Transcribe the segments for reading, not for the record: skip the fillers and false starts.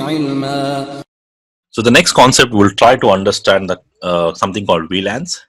علما. So the next concept we'll try to understand that something called VLANs.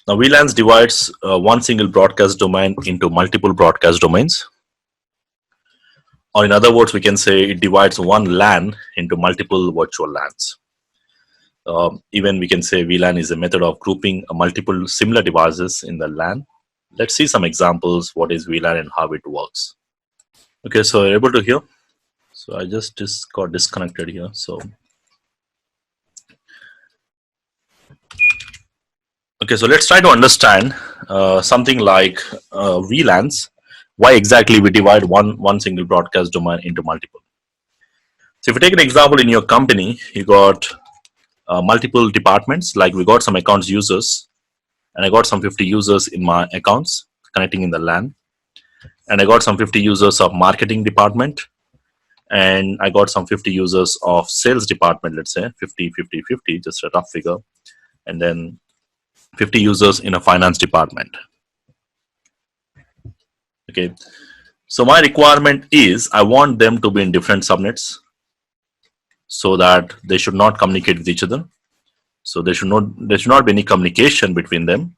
Now VLANs divides one single broadcast domain into multiple broadcast domains. Or in other words, we can say it divides one LAN into multiple virtual LANs. Even we can say VLAN is a method of grouping multiple similar devices in the LAN. Let's see some examples what is VLAN and how it works. Okay, so you're able to hear? So I just got disconnected here. So okay, so let's try to understand something like VLANs. Why exactly we divide one single broadcast domain into multiple? So if you take an example in your company, you got multiple departments. Like we got some accounts users, and I got some 50 users in my accounts connecting in the LAN, and I got some 50 users of marketing department, and I got some 50 users of sales department. Let's say 50, 50, 50, just a rough figure, and then 50 users in a finance department. Okay, so my requirement is I want them to be in different subnets so that they should not communicate with each other. So there should not be any communication between them.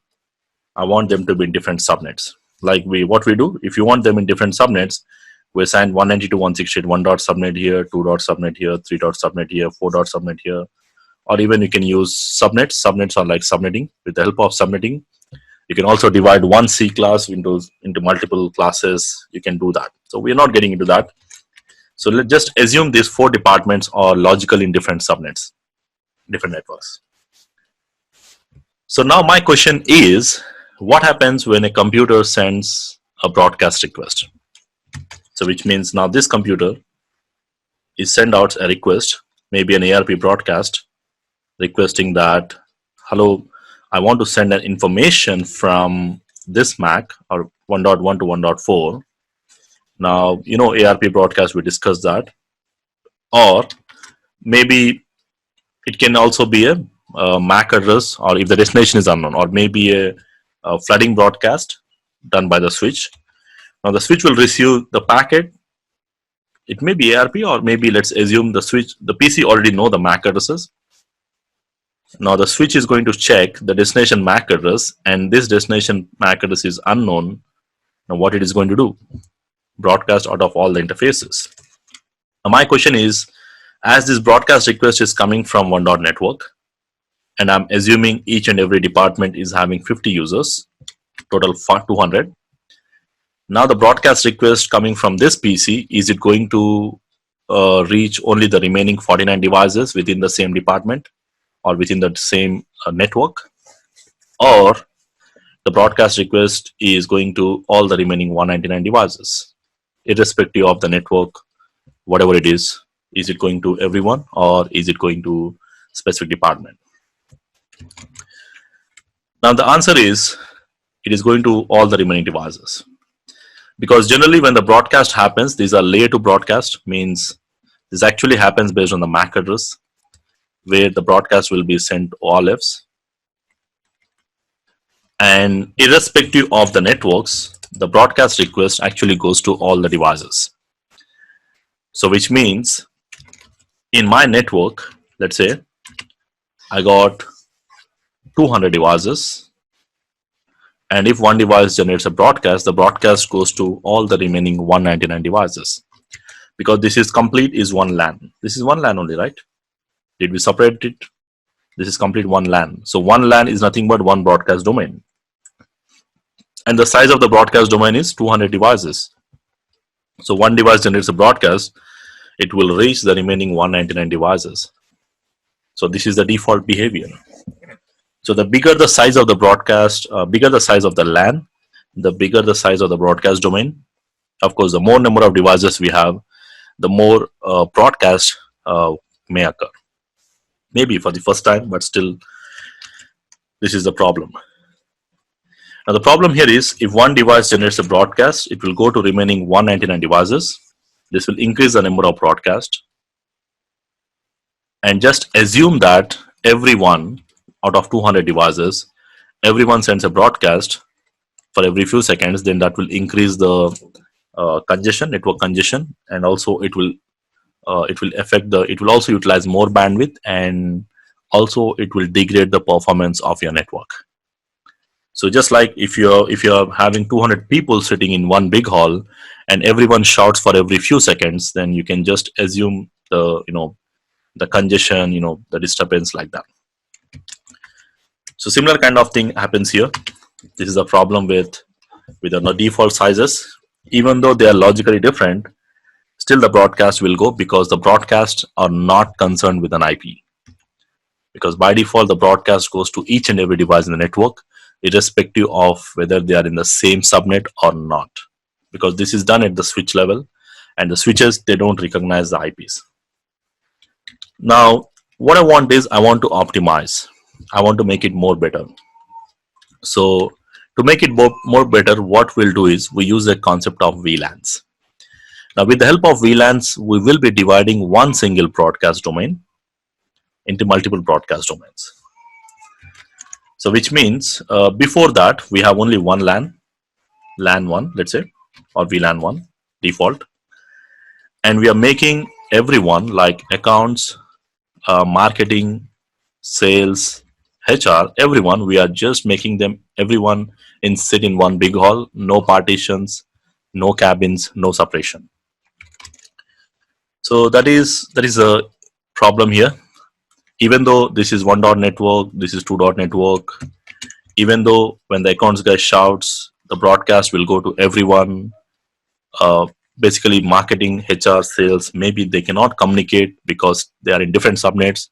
I want them to be in different subnets. Like what we do, if you want them in different subnets, we assign 192.168 1 dot subnet here, 2 dot subnet here, 3 dot subnet here, 4 dot subnet here, or even you can use subnets. Subnets are like subnetting. With the help of subnetting, you can also divide one C class into multiple classes. You can do that. So we're not getting into that. So let's just assume these 4 departments are logical in different subnets, different networks. So now my question is, what happens when a computer sends a broadcast request? So which means now this computer is send out a request, maybe an ARP broadcast, requesting that, hello, I want to send an information from this MAC or 1.1 to 1.4. Now, you know, ARP broadcast, we discussed that. Or maybe it can also be a MAC address, or if the destination is unknown, or maybe a flooding broadcast done by the switch. Now the switch will receive the packet. It may be ARP, or maybe let's assume the PC already know the MAC addresses. Now the switch is going to check the destination MAC address, and this destination MAC address is unknown. Now what it is going to do? Broadcast out of all the interfaces. Now my question is, as this broadcast request is coming from one dot network, and I'm assuming each and every department is having 50 users, total 200. Now the broadcast request coming from this PC, is it going to reach only the remaining 49 devices within the same department or within the same network? Or the broadcast request is going to all the remaining 199 devices, irrespective of the network, whatever it is it going to everyone, or is it going to specific department? Now the answer is, it is going to all the remaining devices. Because generally when the broadcast happens, these are layer 2 broadcast, means this actually happens based on the MAC address, where the broadcast will be sent to all Fs. And irrespective of the networks, the broadcast request actually goes to all the devices. So which means in my network, let's say I got 200 devices, and if one device generates a broadcast, the broadcast goes to all the remaining 199 devices. Because this is complete is one LAN. This is one LAN only, right? Did we separate it? This is complete one LAN. So one LAN is nothing but one broadcast domain. And the size of the broadcast domain is 200 devices. So one device generates a broadcast, it will reach the remaining 199 devices. So this is the default behavior. So the bigger the size of the broadcast, bigger the size of the LAN, the bigger the size of the broadcast domain. Of course, the more number of devices we have, the more broadcast may occur. Maybe for the first time, but still, this is the problem. Now the problem here is, if one device generates a broadcast, it will go to remaining 199 devices. This will increase the number of broadcasts. And just assume that everyone out of 200 devices, everyone sends a broadcast for every few seconds, then that will increase the congestion, network congestion, and also it will it will affect the, it will also utilize more bandwidth, and also it will degrade the performance of your network. So just like if you're having 200 people sitting in one big hall and everyone shouts for every few seconds, then you can just assume the, the congestion, the disturbance, like that. So similar kind of thing happens here. This is a problem with the default sizes. Even though they are logically different, still the broadcast will go, because the broadcasts are not concerned with an IP. Because by default, the broadcast goes to each and every device in the network, irrespective of whether they are in the same subnet or not. Because this is done at the switch level, and the switches, they don't recognize the IPs. Now, what I want is, I want to optimize. I want to make it more better. So to make it more better, what we'll do is we use the concept of VLANs. Now, with the help of VLANs, we will be dividing one single broadcast domain into multiple broadcast domains. So which means before that, we have only one LAN, LAN 1, let's say, or VLAN 1 default. And we are making everyone, like accounts, marketing, sales, HR, everyone, we are just making them, everyone sit in one big hall, no partitions, no cabins, no separation. So that is a problem here. Even though this is 1 dot network, this is 2 dot network, even though when the accounts guy shouts, the broadcast will go to everyone, basically marketing, HR, sales, maybe they cannot communicate because they are in different subnets,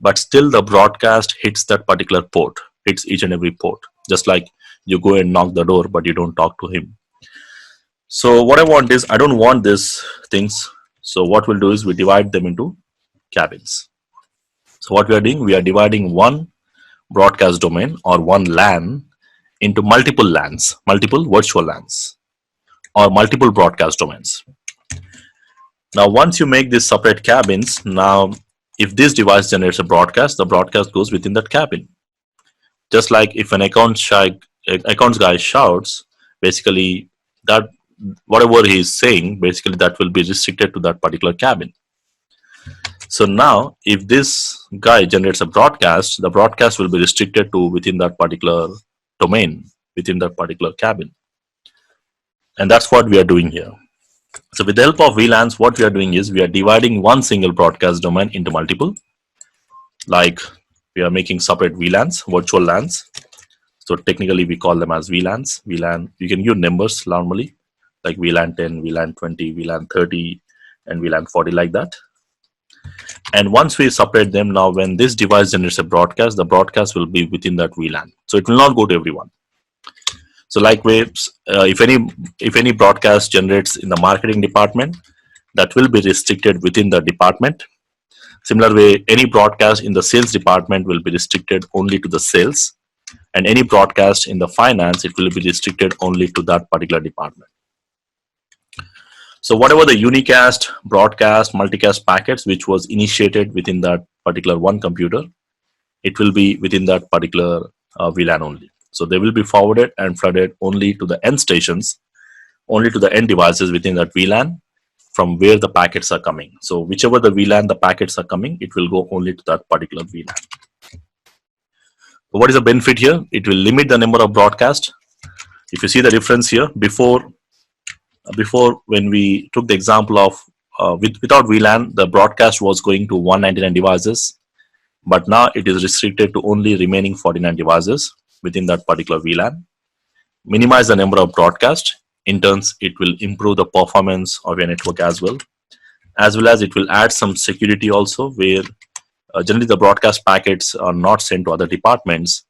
but still the broadcast hits that particular port, hits each and every port, just like you go and knock the door, but you don't talk to him. So what I want is, I don't want these things. So what we'll do is we divide them into cabins. So what we are doing, we are dividing one broadcast domain or one LAN into multiple LANs, multiple virtual LANs, or multiple broadcast domains. Now, once you make these separate cabins, now if this device generates a broadcast, the broadcast goes within that cabin. Just like if an accounts guy shouts, basically that whatever he is saying, basically that will be restricted to that particular cabin. So now if this guy generates a broadcast, the broadcast will be restricted to within that particular domain, within that particular cabin. And that's what we are doing here. So with the help of VLANs, what we are doing is we are dividing one single broadcast domain into multiple. Like we are making separate VLANs, virtual LANs. So technically we call them as VLANs. VLAN, you can use numbers normally, like VLAN 10, VLAN 20, VLAN 30, and VLAN 40, like that. And once we separate them, now when this device generates a broadcast, the broadcast will be within that VLAN. So it will not go to everyone. So like waves, if any broadcast generates in the marketing department, that will be restricted within the department. Similar way, any broadcast in the sales department will be restricted only to the sales, and any broadcast in the finance, it will be restricted only to that particular department. So whatever the unicast, broadcast, multicast packets which was initiated within that particular one computer, it will be within that particular VLAN only. So they will be forwarded and flooded only to the end stations, only to the end devices within that VLAN from where the packets are coming. So whichever the VLAN the packets are coming, it will go only to that particular VLAN. So what is the benefit here? It will limit the number of broadcasts. If you see the difference here, before when we took the example of without VLAN, the broadcast was going to 199 devices, but now it is restricted to only remaining 49 devices within that particular VLAN. Minimize the number of broadcasts. In turns, it will improve the performance of your network as well as it will add some security also, where generally the broadcast packets are not sent to other departments,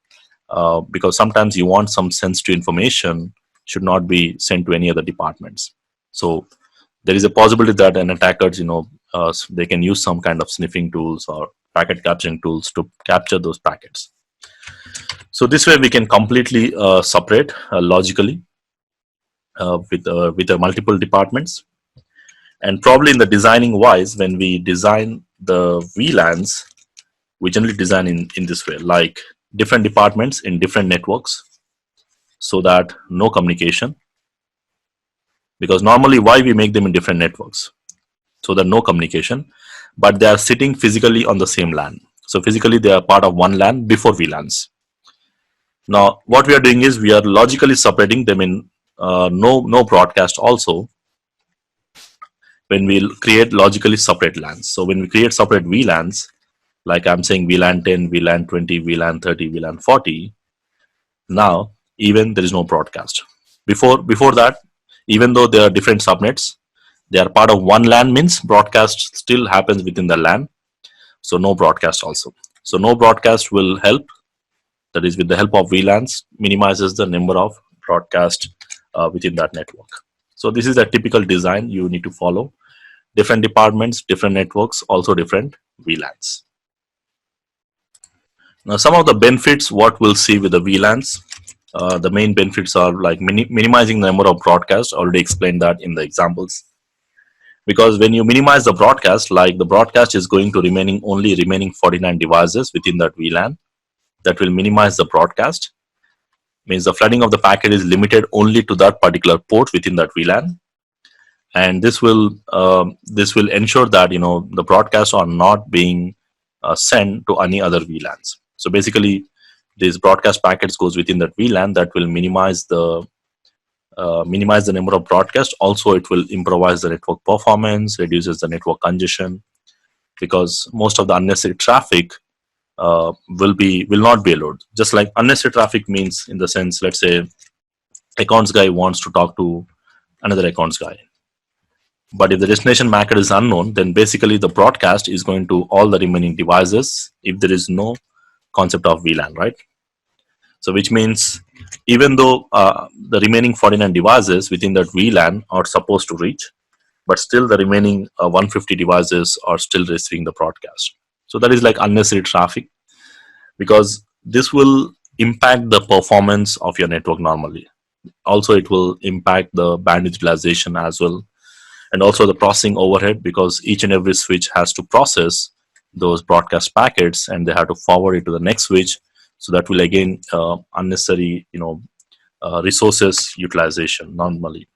because sometimes you want some sensitive information should not be sent to any other departments. So there is a possibility that an attacker, they can use some kind of sniffing tools or packet capturing tools to capture those packets. So this way we can completely separate logically with the multiple departments. And probably in the designing wise, when we design the VLANs, we generally design in this way, like different departments in different networks, so that no communication. Because normally why we make them in different networks? so that no communication, but they are sitting physically on the same LAN. So physically they are part of one LAN before VLANs. Now what we are doing is we are logically separating them in no broadcast also when we create logically separate LANs. So when we create separate VLANs, like I'm saying VLAN 10, VLAN 20, VLAN 30, VLAN 40, now even there is no broadcast. Before that, even though there are different subnets, they are part of one LAN means broadcast still happens within the LAN. So no broadcast also. So no broadcast will help, that is with the help of VLANs, minimizes the number of broadcast within that network. So this is a typical design you need to follow. Different departments, different networks, also different VLANs. Now some of the benefits what we'll see with the VLANs, the main benefits are like minimizing the number of broadcasts. Already explained that in the examples. Because when you minimize the broadcast, like the broadcast is going to remaining 49 devices within that VLAN, that will minimize the broadcast. Means the flooding of the packet is limited only to that particular port within that VLAN, and this will ensure that the broadcasts are not being sent to any other VLANs. So basically, these broadcast packets goes within that VLAN, that will minimize the number of broadcasts. Also, it will improvise the network performance, reduces the network congestion, because most of the unnecessary traffic will not be allowed. Just like unnecessary traffic means, in the sense, let's say accounts guy wants to talk to another accounts guy, but if the destination packet is unknown, then basically the broadcast is going to all the remaining devices if there is no concept of VLAN, right? So which means even though the remaining 49 devices within that VLAN are supposed to reach, but still the remaining 150 devices are still receiving the broadcast. So that is like unnecessary traffic, because this will impact the performance of your network normally. Also, it will impact the bandwidth utilization as well, and also the processing overhead, because each and every switch has to process those broadcast packets and they have to forward it to the next switch. So that will again unnecessary resources utilization normally.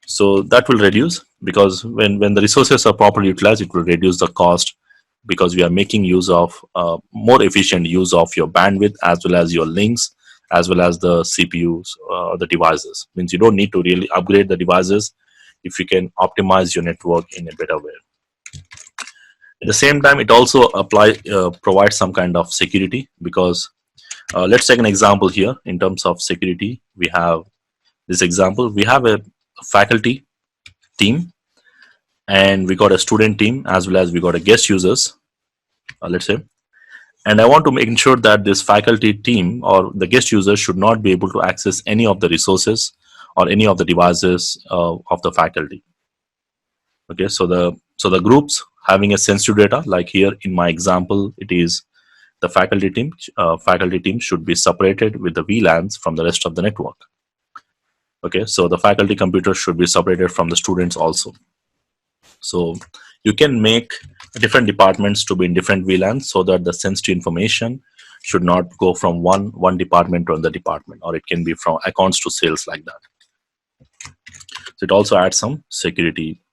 So that will reduce, because when the resources are properly utilized, it will reduce the cost, because we are making use of more efficient use of your bandwidth as well as your links as well as the CPUs, the devices. Means you don't need to really upgrade the devices if you can optimize your network in a better way. At the same time, it also provides some kind of security, because let's take an example here. In terms of security, we have this example. We have a faculty team, and we got a student team, as well as we got a guest users, let's say. And I want to make sure that this faculty team or the guest users should not be able to access any of the resources or any of the devices of the faculty. Okay, so the groups having a sensitive data, like here in my example, it is the faculty team. Faculty team should be separated with the VLANs from the rest of the network. Okay, so the faculty computer should be separated from the students also. So you can make different departments to be in different VLANs, so that the sensitive information should not go from one department to another department, or it can be from accounts to sales, like that. So it also adds some security